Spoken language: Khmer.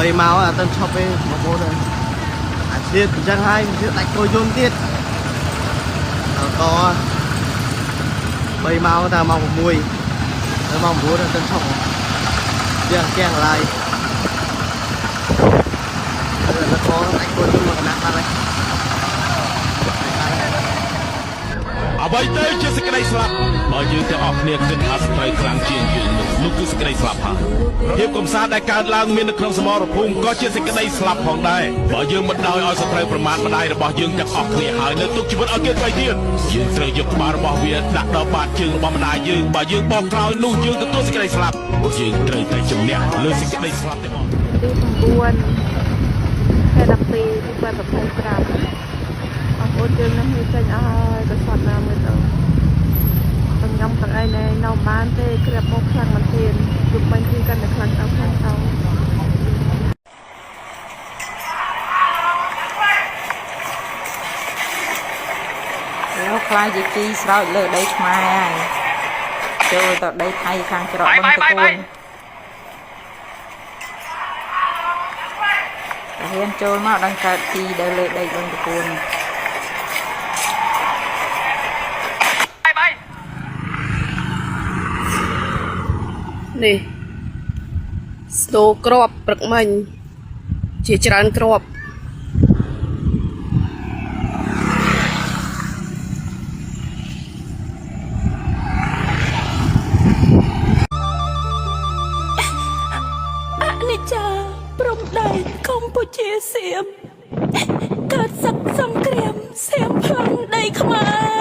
3 máu là tân chọc ấy một bố này thiệt chẳng hay thiệt đánh tôi dôn tiết có 3 máu ta mong một mùi ta mong bố là tân chọc chẳng kèng lại nó có đánh tôi dôn một nặng này អ្វីទៅជាសេចក្តីស្លាប់បើយើងទាំងអស់គ្នាគិតថាស្ត្រីខ្លាំងជាងយើងនោះគឺសេចក្តីស្លាប់ហើយភាពកំសាន្តដែលកើតឡើងមាននៅក្នុងសមរភូមិក៏ជាសេចក្តីស្លាប់ផងដែរបើយើងមិនដោយឲ្យស្ត្រីប្រមាថម្ដាយរបស់យើងទាំងអស់គ្នាហើយនៅទុកជីវិតឲ្យគេទៅទៀតយើងត្រូវយកក្បាលរបស់វាដាក់ដល់បាតជើងរបស់ម្ដាយយើងបើយើងបោកក្រោយនោះយើងទទួលសេចក្តីស្លាប់យើងត្រូវតែជំនះលើសេចក្តីស្លាប់ទាំងអស់ទី9ខែ12ទី25អរគុណយើងនឹងចេញអស់ហើយទៅសតណាមួយទៅខ្ញុំទាំងឯងនៅបានទេគ្រាបមកខ្លាំងមែនទេជុំបាញ់គឺកាន់តែខ្លាំងទៅខ្លាំងទៅแล้วខ្លាយជាជីស្រោចលើដីខ្មែរហើយចូលទៅដីថៃខាងច្រកបឹងតកូនតែហ៊ានចូលមកដល់កើតជីនៅលើដីបឹងតកូននេះស្នូក្របព្រឹកមិញជាច្រើនក្របអនិច្ចាព្រំដែនកម្ពុជាសៀមកើតសឹកសង្គ្រាមសៀមប្លង់ដីខ្មែរ